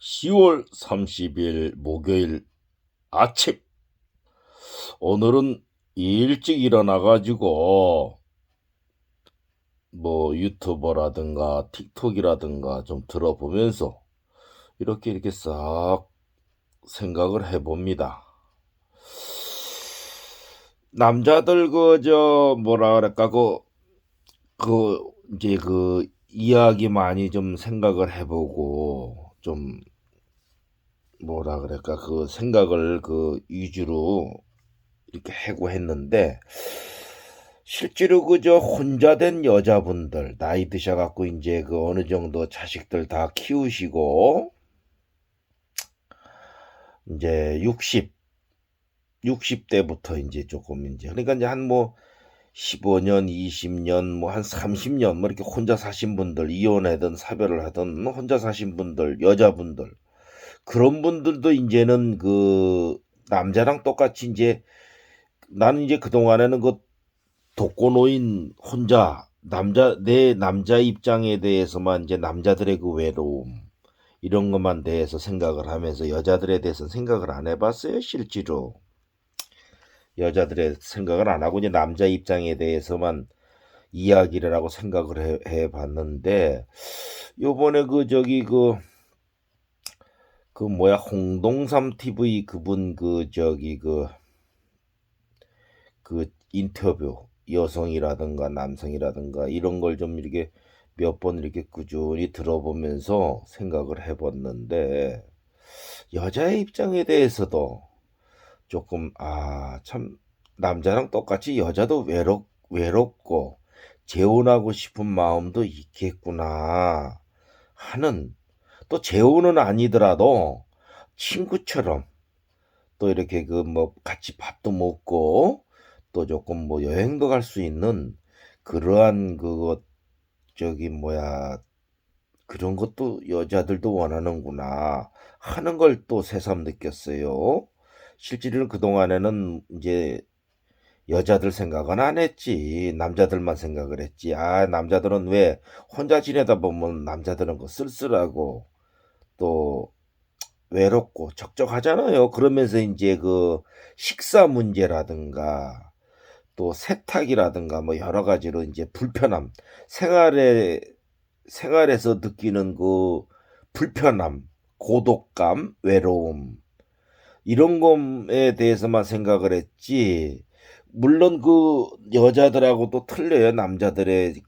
10월 30일 목요일 아침. 오늘은 일찍 일어나가지고 뭐 유튜버라든가 틱톡이라든가 좀 들어보면서 이렇게 싹 생각을 해봅니다. 남자들 저 뭐라 그럴까 이제 이야기 많이 좀 생각을 해보고 좀 뭐라 그럴까 생각을 위주로 이렇게 하고 했는데, 실제로 그저 혼자 된 여자분들 나이 드셔갖고 이제 어느 정도 자식들 다 키우시고 이제 60대부터 이제 조금 이제 그러니까 이제 한 뭐 15년 20년 뭐 한 30년 뭐 이렇게 혼자 사신 분들, 이혼하든 사별을 하든 혼자 사신 분들, 여자분들, 그런 분들도 이제는 남자랑 똑같이 이제, 나는 이제 그동안에는 독거노인 혼자 내 남자 입장에 대해서만, 이제 남자들의 외로움 이런 것만 대해서 생각을 하면서 여자들에 대해서는 생각을 안 해봤어요. 실제로 여자들의 생각을 안 하고 이제 남자 입장에 대해서만 이야기를 하고 생각을 해봤는데, 요번에 뭐야, 홍동삼 TV 그분 인터뷰, 여성이라든가 남성이라든가 이런 걸 좀 이렇게 몇 번 이렇게 꾸준히 들어보면서 생각을 해봤는데, 여자의 입장에 대해서도 조금, 참, 남자랑 똑같이 여자도 외롭고 재혼하고 싶은 마음도 있겠구나 하는, 또 재혼은 아니더라도 친구처럼 또 이렇게 뭐 같이 밥도 먹고 또 조금 뭐 여행도 갈 수 있는 그러한 뭐야, 그런 것도 여자들도 원하는구나 하는 걸 또 새삼 느꼈어요. 실제로는 그동안에는 이제 여자들 생각은 안 했지. 남자들만 생각을 했지. 남자들은 왜 혼자 지내다 보면 남자들은 쓸쓸하고 또 외롭고 적적하잖아요. 그러면서 이제 식사 문제라든가 또 세탁이라든가 뭐 여러 가지로 이제 불편함, 생활에서 느끼는 불편함, 고독감, 외로움, 이런 것에 대해서만 생각을 했지. 물론 여자들하고도 틀려요. 남자들의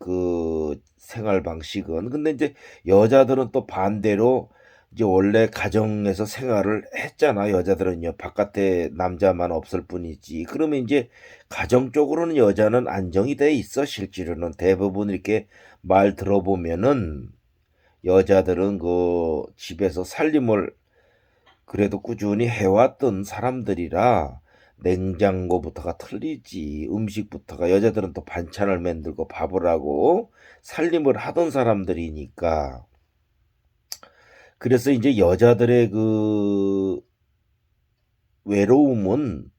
생활 방식은. 근데 이제 여자들은 또 반대로 이제 원래 가정에서 생활을 했잖아. 여자들은요. 바깥에 남자만 없을 뿐이지. 그러면 이제 가정적으로는 여자는 안정이 돼 있어. 실제로는 대부분 이렇게 말 들어보면은 여자들은 집에서 살림을 그래도 꾸준히 해왔던 사람들이라 냉장고부터가 틀리지. 음식부터가, 여자들은 또 반찬을 만들고 밥을 하고 살림을 하던 사람들이니까. 그래서 이제 여자들의 외로움은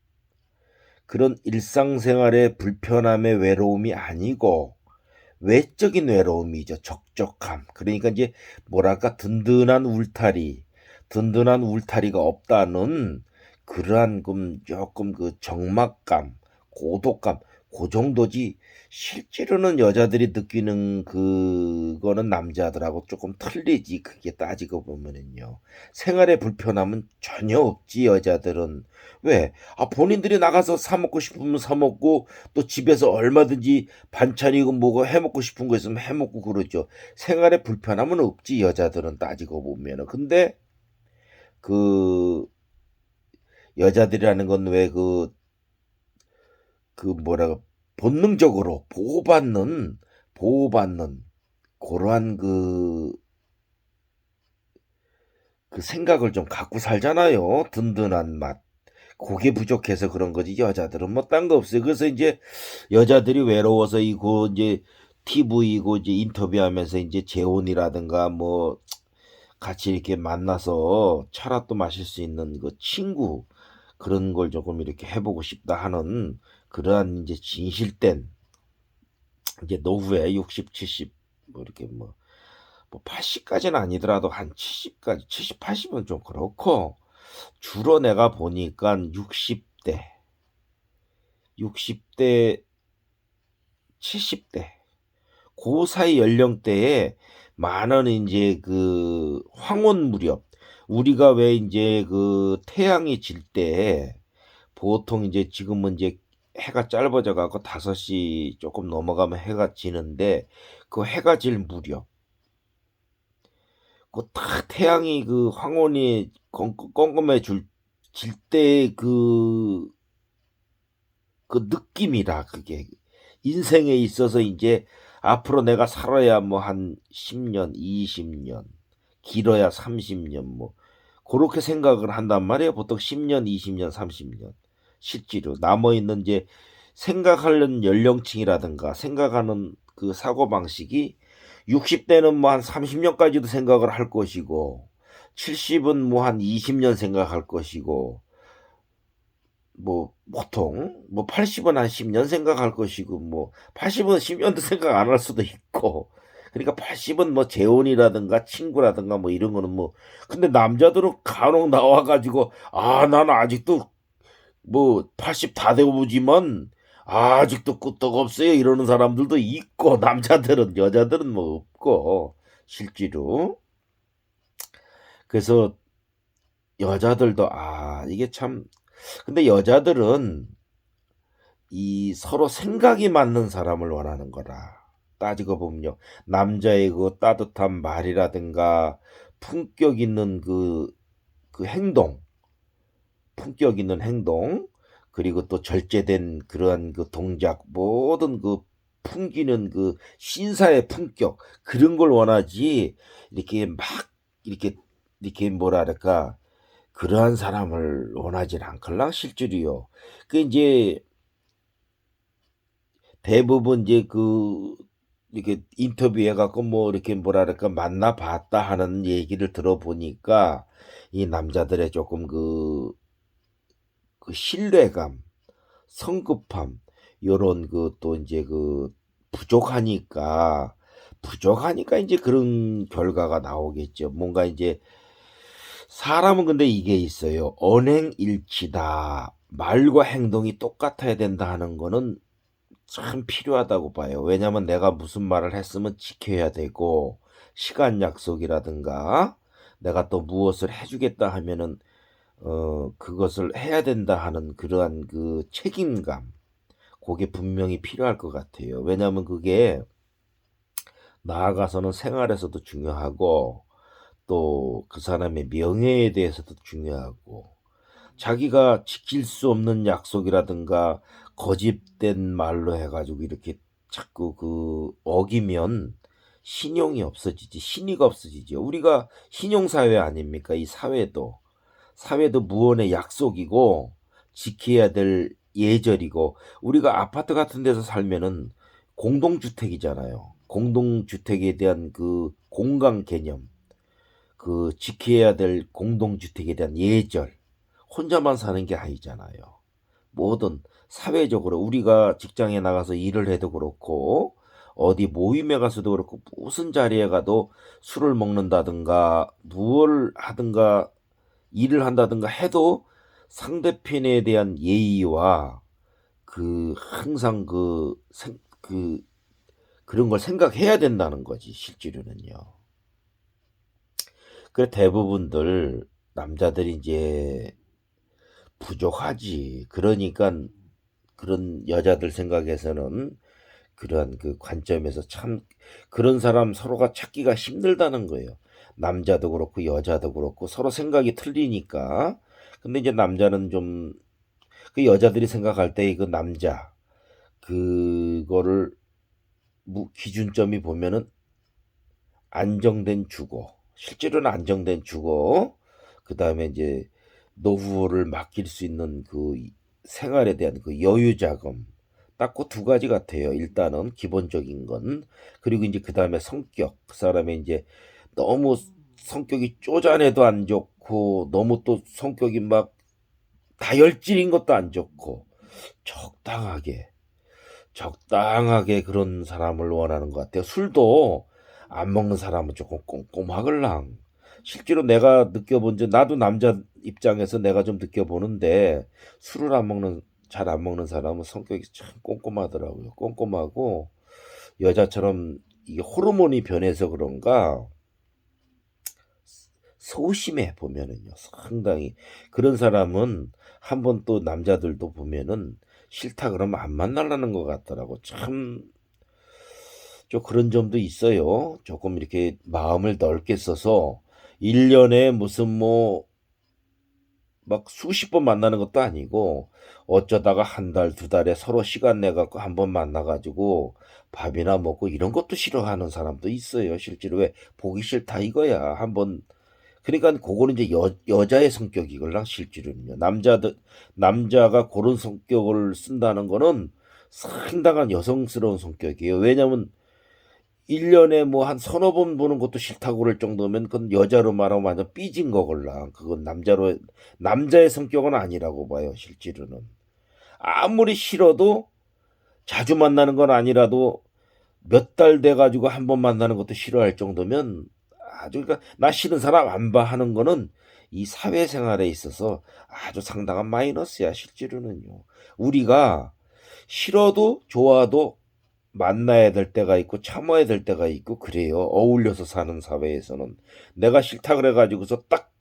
그런 일상생활의 불편함의 외로움이 아니고 외적인 외로움이죠. 적적함. 그러니까 이제 뭐랄까, 든든한 울타리가 없다는 그러한 조금 적막감, 고독감, 그 정도지. 실제로는 여자들이 느끼는 그거는 남자들하고 조금 틀리지. 그게 따지고 보면은요. 생활의 불편함은 전혀 없지, 여자들은. 왜? 본인들이 나가서 사 먹고 싶으면 사 먹고, 또 집에서 얼마든지 반찬이고 뭐고 해 먹고 싶은 거 있으면 해 먹고 그러죠. 생활의 불편함은 없지, 여자들은 따지고 보면은. 근데 그 여자들이라는 건 왜 뭐라고, 본능적으로 보호받는 그러한 생각을 좀 갖고 살잖아요. 든든한 맛. 그게 부족해서 그런 거지. 여자들은 뭐 딴 거 없어요. 그래서 이제 여자들이 외로워서 이제 TV고 이제 인터뷰하면서 이제 재혼이라든가 뭐 같이 이렇게 만나서 차라도 마실 수 있는 친구, 그런 걸 조금 이렇게 해보고 싶다 하는 그러한 이제 진실된, 이제 노후에 60, 70 뭐 이렇게 뭐 뭐 80까지는 아니더라도 한 70까지, 70, 80은 좀 그렇고, 주로 내가 보니까 60대, 60대, 70대, 그 사이 연령대에 많은 이제 그 황혼 무렵, 우리가 왜 이제 그 태양이 질 때 보통 이제 지금은 이제 해가 짧아져 갖고 5시 조금 넘어가면 해가 지는데, 그 해가 질 무렵, 그 딱 태양이 그 황혼이 껌껌해 질 때 그 느낌이라, 그게 인생에 있어서 이제 앞으로 내가 살아야 뭐 한 10년, 20년, 길어야 30년, 뭐 그렇게 생각을 한단 말이에요. 보통 10년, 20년, 30년. 실제로 남아 있는 이제 생각하는 연령층이라든가 생각하는 그 사고방식이, 60대는 뭐 한 30년까지도 생각을 할 것이고, 70은 뭐 한 20년 생각할 것이고, 뭐 보통 뭐 80은 한 10년 생각할 것이고, 뭐 80은 10년도 생각 안 할 수도 있고. 그러니까 80은 뭐 재혼이라든가 친구라든가 뭐 이런 거는 뭐, 근데 남자들은 간혹 나와 가지고, 아 나는 아직도 뭐 80 다 되고보지만 아직도 끄떡 없어요 이러는 사람들도 있고, 남자들은, 여자들은 뭐 없고 실제로. 그래서 여자들도, 아 이게 참, 근데 여자들은 이 서로 생각이 맞는 사람을 원하는 거라. 따지고 보면요. 남자의 그 따뜻한 말이라든가 품격 있는 그 행동, 품격 있는 행동, 그리고 또 절제된 그러한 그 동작, 모든 그 풍기는 그 신사의 품격, 그런 걸 원하지, 이렇게 막 이렇게 뭐랄까, 그러한 사람을 원하진 않걸랑 실제로요. 그 이제 대부분 이제 이렇게 인터뷰해 갖고 뭐 이렇게 뭐랄까 만나 봤다 하는 얘기를 들어보니까, 이 남자들의 조금 그 신뢰감, 성급함, 요런 그 또 이제 그 부족하니까, 이제 그런 결과가 나오겠죠. 뭔가 이제 사람은, 근데 이게 있어요. 언행일치다. 말과 행동이 똑같아야 된다 하는 거는 참 필요하다고 봐요. 왜냐면 내가 무슨 말을 했으면 지켜야 되고, 시간 약속이라든가 내가 또 무엇을 해주겠다 하면은 그것을 해야 된다 하는 그러한 그 책임감, 그게 분명히 필요할 것 같아요. 왜냐면 그게 나아가서는 생활에서도 중요하고, 또 그 사람의 명예에 대해서도 중요하고, 자기가 지킬 수 없는 약속이라든가 거짓된 말로 해가지고 이렇게 자꾸 그 어기면 신용이 없어지지, 신의가 없어지죠. 우리가 신용사회 아닙니까? 이 사회도 무언의 약속이고 지켜야 될 예절이고. 우리가 아파트 같은 데서 살면은 공동주택이잖아요. 공동주택에 대한 그 공간 개념, 그 지켜야 될 공동주택에 대한 예절, 혼자만 사는 게 아니잖아요. 뭐든 사회적으로, 우리가 직장에 나가서 일을 해도 그렇고, 어디 모임에 가서도 그렇고, 무슨 자리에 가도 술을 먹는다든가 뭘 하든가 일을 한다든가 해도 상대편에 대한 예의와 항상 그런 걸 생각해야 된다는 거지 실제로는요. 그 대부분들 남자들이 이제 부족하지. 그러니까 그런 여자들 생각에서는, 그러한 그 관점에서 참 그런 사람 서로가 찾기가 힘들다는 거예요. 남자도 그렇고 여자도 그렇고 서로 생각이 틀리니까. 근데 이제 남자는 좀, 그 여자들이 생각할 때 그 남자 그거를 기준점이 보면은 안정된 주거, 실제로는 안정된 주거, 그다음에 이제 노후를 맡길 수 있는 그 생활에 대한 그 여유 자금, 딱 그 두 가지 같아요. 일단은 기본적인 건. 그리고 이제 그다음에 성격, 그 사람의 이제 너무 성격이 쪼잔해도 안 좋고, 너무 또 성격이 막 다혈질인 것도 안 좋고, 적당하게 그런 사람을 원하는 것 같아요. 술도 안 먹는 사람은 조금 꼼꼼하걸랑. 실제로 내가 느껴본 적, 나도 남자 입장에서 내가 좀 느껴보는데, 술을 안 먹는, 잘 안 먹는 사람은 성격이 참 꼼꼼하더라고요. 꼼꼼하고, 여자처럼 이게 호르몬이 변해서 그런가, 소심해 보면은요. 상당히. 그런 사람은 한번 또 남자들도 보면은 싫다 그러면 안 만나려는 것 같더라고. 참, 좀 그런 점도 있어요. 조금 이렇게 마음을 넓게 써서 1년에 무슨 뭐 막 수십 번 만나는 것도 아니고 어쩌다가 한 달, 두 달에 서로 시간 내 갖고 한 번 만나 가지고 밥이나 먹고 이런 것도 싫어하는 사람도 있어요. 실제로 왜 보기 싫다 이거야. 한번 그러니까 그거는 이제 여자의 성격이걸랑 실제로는요. 남자가 그런 성격을 쓴다는 거는 상당한 여성스러운 성격이에요. 왜냐면 1년에 뭐 한 서너 번 보는 것도 싫다고 그럴 정도면 그건 여자로 말하면 완전 삐진 거걸랑. 그건 남자의 성격은 아니라고 봐요, 실제로는. 아무리 싫어도 자주 만나는 건 아니라도 몇 달 돼 가지고 한 번 만나는 것도 싫어할 정도면 아주 그러니까 '나 싫은 사람 안 봐.' 하는 거는 이 사회생활에 있어서 아주 상당한 마이너스야 실제로는요. 우리가 싫어도 좋아도 만나야 될 때가 있고 참아야 될 때가 있고 그래요. 어울려서 사는 사회에서는. 내가 싫다 그래 가지고서 딱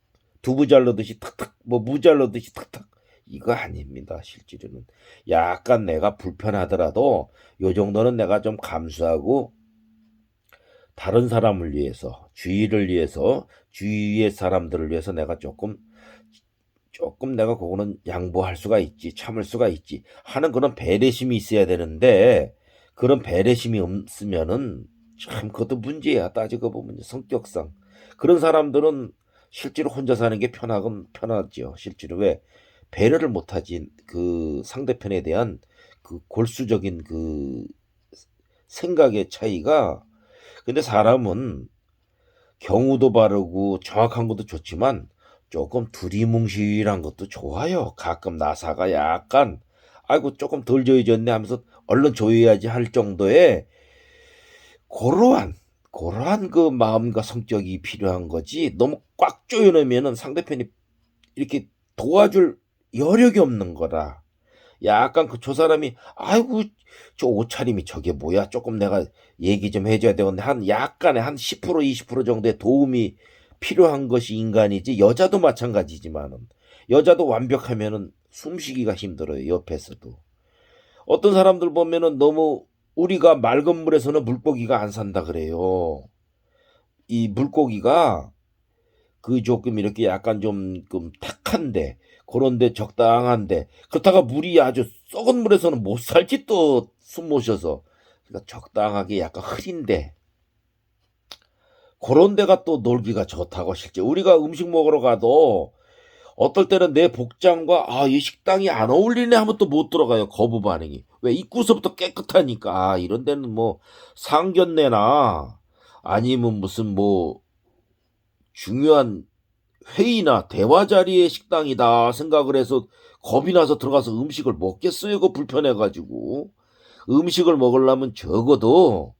두부 잘라듯이 탁탁 뭐 무 잘라듯이 탁탁 이거 아닙니다 실제로는. 약간 내가 불편하더라도 요 정도는 내가 좀 감수하고 다른 사람을 위해서 주위를 위해서 주위의 사람들을 위해서 내가 조금 내가 그거는 양보할 수가 있지 참을 수가 있지 하는 그런 배려심이 있어야 되는데 그런 배려심이 없으면은 참 그것도 문제야 따지고 보면 성격상. 그런 사람들은 실제로 혼자 사는 게 편하건 편하지요. 실제로 왜 배려를 못하지 그 상대편에 대한 그 골수적인 그 생각의 차이가. 근데 사람은 경우도 바르고 정확한 것도 좋지만 조금 두리뭉실한 것도 좋아요. 가끔 나사가 약간 '아이고 쪼끔 덜 조여졌네.' 하면서 얼른 조여야지 할 정도의 고러한, 고러한 그 마음과 성격이 필요한 거지 너무 꽉 조여 놓으면은 상대편이 이렇게 도와줄 여력이 없는 거라. 약간 그 저 사람이 '아이고 저 옷차림이 저게 뭐야?' 쪼끔 내가 얘기 좀 해 줘야 되겠네 한 약간의 한 10% 20% 정도의 도움이 필요한 것이 인간이지 여자도 마찬가지지만은 여자도 완벽하면은 숨쉬기가 힘들어요 옆에서도. 어떤 사람들 보면은 너무 우리가 맑은 물에서는 물고기가 안 산다 그래요. 이 물고기가 그 조금 이렇게 약간 좀 탁한데 고런 데 적당한데 그렇다가 물이 아주 썩은 물에서는 못 살지 또 숨 못 쉬어서. 그러니까 적당하게 약간 흐린데 고런 데가 또 놀기가 좋다고 실제. 우리가 음식 먹으러 가도 어떨 때는 내 복장과 '아 이 식당이 안 어울리네.' 하면 또 못 들어가요 거부 반응이. 왜 입구서부터 깨끗하니까. 아 이런 데는 뭐 상견례나 아니면 무슨 뭐 중요한 회의나 대화 자리의 식당이다 생각을 해서 겁이 나서 들어가서 음식을 먹겠어요 그 불편해 가지고. 음식을 먹으려면 적어도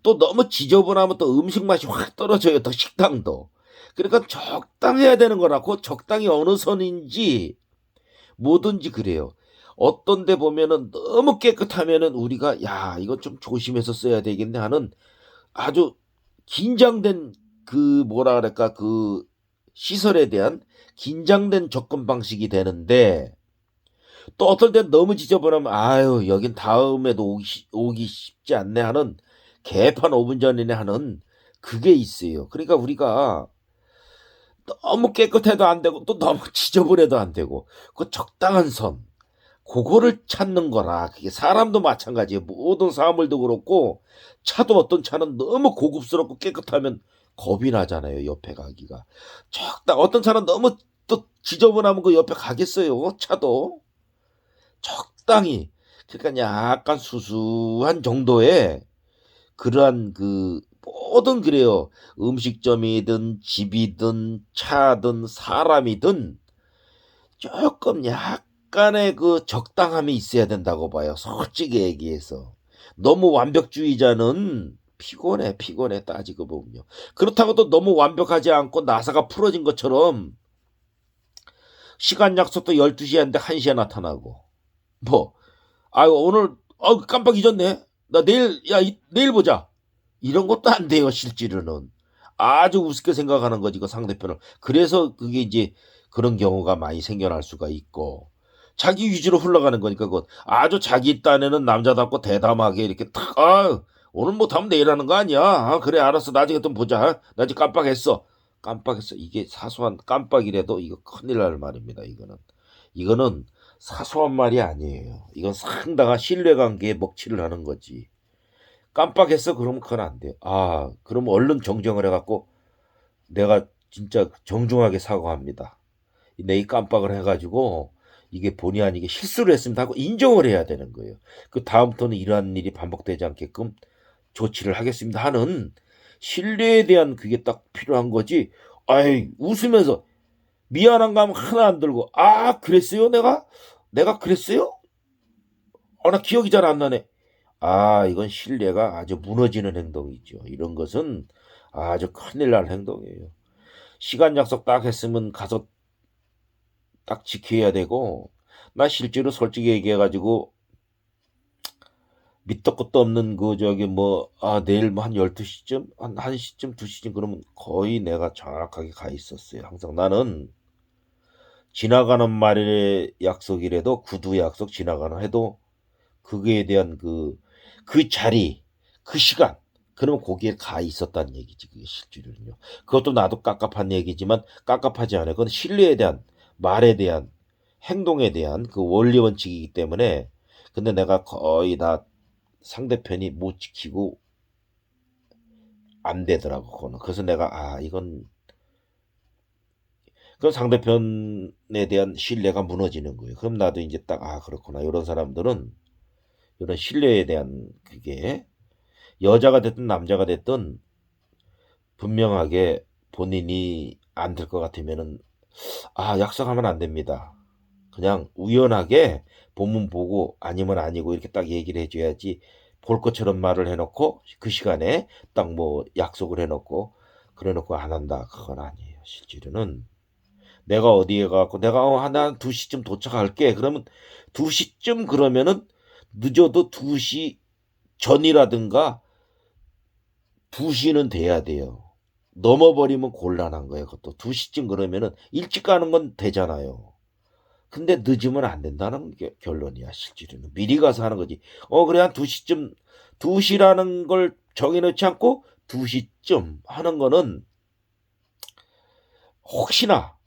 또 너무 지저분하면 또 음식 맛이 확 떨어져요 또 식당도. 그러니까 적당해야 되는 거라고 적당히 어느 선인지 뭐든지 그래요. 어떤 데 보면은 너무 깨끗하면은 우리가 '야 이거 좀 조심해서 써야 되겠네.' 하는 아주 긴장된 그 뭐라 그럴까 그 시설에 대한 긴장된 접근 방식이 되는데 또 어떨 땐 너무 지저분하면 '아유 여긴 다음에도 오기 쉽지 않네.' 하는 개판 5분 전이네 하는 그게 있어요. 그러니까 우리가 너무 깨끗해도 안 되고 또 너무 지저분해도 안 되고 그 적당한 선 고거를 찾는 거라. 그게 사람도 마찬가지예요. 모든 사물도 그렇고 차도 어떤 차는 너무 고급스럽고 깨끗하면 겁이 나잖아요, 옆에 가기가. 어떤 차는 너무 또 지저분하면 그 옆에 가겠어요, 차도. 적당히. 그러니까 약간 수수한 정도의 그러한 그 뭐든 그래요. 음식점이든 집이든 차든 사람이든 쪼끔 약간의 그 적당함이 있어야 된다고 봐요 솔직히 얘기해서. 너무 완벽주의자는 피곤해 따지고 보면요. 그렇다고 또 너무 완벽하지 않고 나사가 풀어진 것처럼 시간 약속도 12시에 하는데 1시에 나타나고 뭐 아유 오늘 깜빡 잊었네. 나 내일 내일 보자. 이런 것도 안 돼요 실제로는. 아주 우습게 생각하는 거지 그 상대편을. 그래서 그게 이제 그런 경우가 많이 생겨날 수가 있고 자기 위주로 흘러가는 거니까 그건 아주 자기 딴에는 남자답고 대담하게 이렇게 탁 오늘 못하면 내일 하는 거 아니야. 그래 알았어 나중에 또 보자. 나 지금 깜빡했어. 이게 사소한 깜빡이라도 이거 큰일 날 말입니다. 이거는 사소한 말이 아니에요. 이건 상당한 신뢰관계에 먹칠을 하는 거지. 깜빡했어 그러면 그건 안 돼요. 그러면 얼른 정정을 해갖고 내가 진짜 정중하게 사과합니다. 내 이 깜빡을 해가지고 이게 본의 아니게 실수를 했습니다 하고 인정을 해야 되는 거예요. 그 다음부터는 이러한 일이 반복되지 않게끔 조치를 하겠습니다 하는 신뢰에 대한 그게 딱 필요한 거지. 웃으면서 미안한 감 하나 안 들고 그랬어요 내가 그랬어요? 나 기억이 잘 안 나네. 이건 신뢰가 아주 무너지는 행동이죠. 이런 것은 아주 큰일 날 행동이에요. 시간 약속 딱 했으면 가서 딱 지켜야 되고, 나 실제로 솔직히 얘기해가지고, 밑도 끝도 없는 내일 뭐 한 12시쯤, 한 1시쯤, 2시쯤 그러면 거의 내가 정확하게 가 있었어요. 항상 나는 지나가는 말의 약속이라도 구두 약속 지나가는 해도 그거에 대한 그 자리, 그 시간, 그러면 거기에 가 있었다는 얘기지, 그게 실제로는요. 그것도 나도 깝깝한 얘기지만 깝깝하지 않아요. 그건 신뢰에 대한, 말에 대한, 행동에 대한 그 원리 원칙이기 때문에, 근데 내가 거의 다 상대편이 못 지키고 안 되더라고, 그거는. 그래서 내가, 그 상대편에 대한 신뢰가 무너지는 거예요. 그럼 나도 이제 딱, 그렇구나. 이런 사람들은, 이런 신뢰에 대한 그게, 여자가 됐든 남자가 됐든 분명하게 본인이 안 될 것 같으면은 약속하면 안 됩니다. 그냥 우연하게 보면 보고 아니면 아니고 이렇게 딱 얘기를 해줘야지 볼 것처럼 말을 해놓고 그 시간에 딱 뭐 약속을 해놓고 그래놓고 안 한다 그건 아니에요. 실제로는 내가 어디에 가고 내가 한 2시쯤 도착할게 그러면 2시쯤 그러면은 늦어도 2시 전이라든가 2시는 돼야 돼요. 넘어버리면 곤란한 거예요. 그것도 2시쯤 그러면은 일찍 가는 건 되잖아요. 근데 늦으면 안 된다는 게 결론이야, 실제로는. 미리 가서 하는 거지. 그래, 한 2시쯤, 2시라는 걸 정해놓지 않고 2시쯤 하는 거는 혹시나,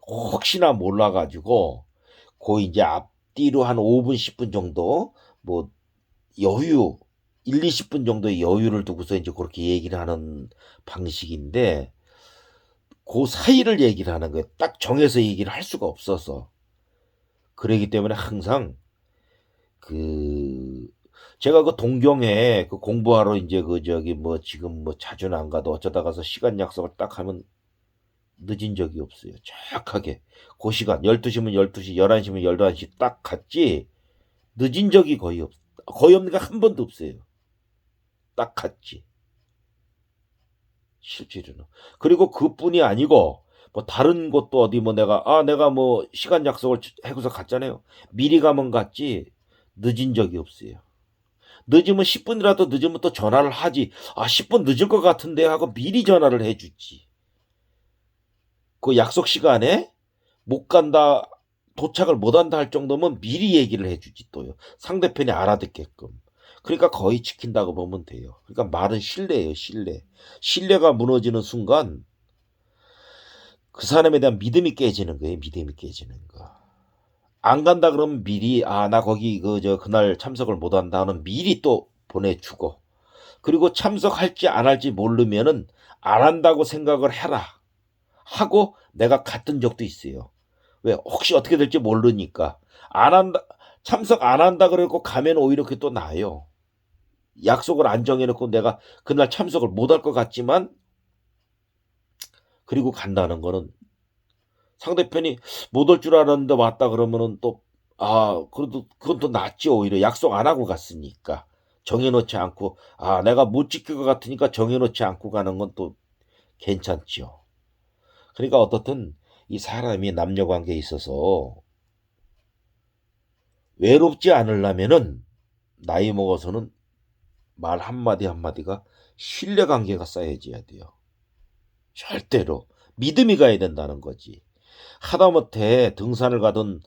혹시나 몰라가지고, 이제 앞뒤로 한 5분, 10분 정도, 뭐, 여유, 1, 20분 정도의 여유를 두고서 이제 그렇게 얘기를 하는 방식인데, 그 사이를 얘기를 하는 거예요. 딱 정해서 얘기를 할 수가 없어서. 그러기 때문에 항상 그 제가 그 동경에 그 공부하러 이제 지금 뭐 자주는 안 가도 어쩌다 가서 시간 약속을 딱 하면 늦은 적이 없어요. 정확하게 그 시간 12시면 12시, 11시면 11시 딱 갔지 늦은 적이 거의 없는 게 한 번도 없어요. 딱 갔지. 실제로는. 그리고 그뿐이 아니고 뭐 다른 곳도 어디 뭐 내가 뭐 시간 약속을 해고서 갔잖아요. 미리 가면 갔지 늦은 적이 없어요. 늦으면 10분이라도 늦으면 또 전화를 하지. 10분 늦을 것 같은데 하고 미리 전화를 해주지. 그 약속 시간에 못 간다, 도착을 못 한다 할 정도면 미리 얘기를 해주지 또요. 상대편이 알아듣게끔. 그러니까 거의 지킨다고 보면 돼요. 그러니까 말은 신뢰예요, 신뢰. 신뢰가 무너지는 순간 그 사람에 대한 믿음이 깨지는 거예요, 믿음이 깨지는 거. 안 간다 그러면 미리, 나 거기 그날 참석을 못 한다는 미리 또 보내주고, 그리고 참석할지 안 할지 모르면은 안 한다고 생각을 해라 하고 내가 갔던 적도 있어요. 왜 혹시 어떻게 될지 모르니까 안 한다 참석 안 한다 그러고 가면 오히려 그게 또 나아요. 약속을 안 정해놓고 내가 그날 참석을 못 할 것 같지만 그리고 간다는 거는 상대편이 못 올 줄 알았는데 왔다 그러면은 또 그래도 그건 또 낫지 오히려 약속 안 하고 갔으니까 정해놓지 않고 내가 못 지킬 것 같으니까 정해놓지 않고 가는 건 또 괜찮지요. 그러니까 어떻든 이 사람이 남녀 관계에 있어서 외롭지 않으려면은 나이 먹어서는 말 한마디 한마디가 신뢰 관계가 쌓여져야 돼요. 절대로 믿음이 가야 된다는 거지. 하다못해 등산을 가든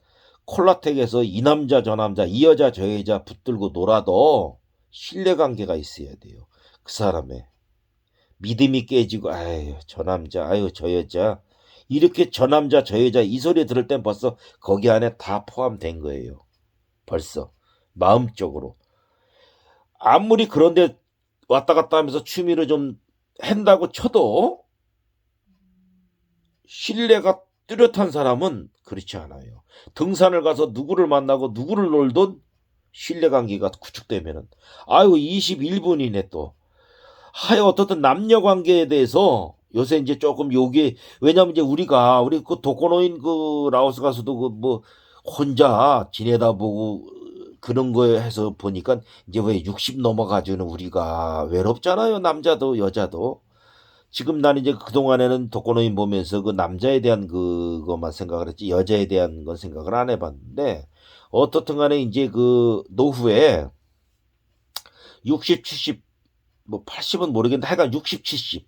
콜라텍에서 이 남자 저 남자 이 여자 저 여자 붙들고 놀아도 신뢰 관계가 있어야 돼요. 그 사람의 믿음이 깨지고 아유 저 남자 아유 저 여자 이렇게 저 남자 저 여자 이 소리 들을 땐 벌써 거기 안에 다 포함된 거예요. 벌써 마음적으로 아무리 그런데 왔다 갔다 하면서 취미를 좀 한다고 쳐도 신뢰가 뚜렷한 사람은 그렇지 않아요. 등산을 가서 누구를 만나고 누구를 놀던 신뢰관계가 구축되면은 아유 21분이네 또. 하여 어떻든 남녀 관계에 대해서 요새 이제 조금 요게 왜냐면 이제 우리 그 독거노인 그 라오스 가서도 그 뭐 혼자 지내다 보고 그런 거에 해서 보니까 이제 왜 60 넘어가지고는 우리가 외롭잖아요. 남자도 여자도. 지금 나는 이제 그동안에는 독거노인 보면서 그 남자에 대한 그것만 생각을 했지 여자에 대한 건 생각을 안 해봤는데 어떻든 간에 이제 그 노후에 60, 70, 뭐 80은 모르겠는데 하여간 60, 70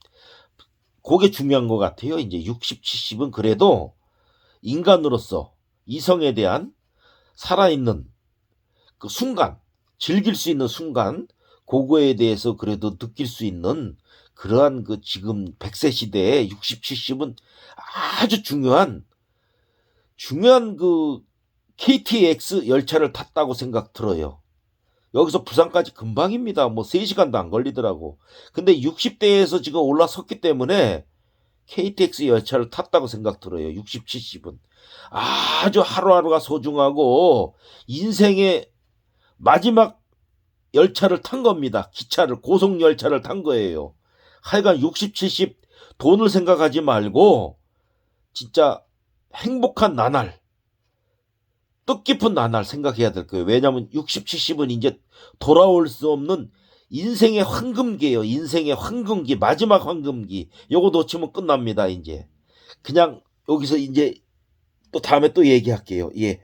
그게 중요한 것 같아요. 이제 60, 70은 그래도 인간으로서 이성에 대한 살아있는 그 순간 즐길 수 있는 순간 그거에 대해서 그래도 느낄 수 있는 그러한 그 지금 100세 시대에 60, 70은 아주 중요한 그 KTX 열차를 탔다고 생각 들어요. 여기서 부산까지 금방입니다. 뭐 3시간도 안 걸리더라고. 근데 60대에서 지금 올라섰기 때문에 KTX 열차를 탔다고 생각 들어요. 60, 70은. 아주 하루하루가 소중하고 인생의 마지막 열차를 탄 겁니다. 기차를, 고속열차를 탄 거예요. 하여간 60, 70 돈을 생각하지 말고 진짜 행복한 나날, 뜻깊은 나날 생각해야 될 거예요. 왜냐하면 60, 70은 이제 돌아올 수 없는 인생의 황금기예요. 인생의 황금기, 마지막 황금기. 요거 놓치면 끝납니다. 이제 그냥 여기서 이제 또 다음에 또 얘기할게요. 예.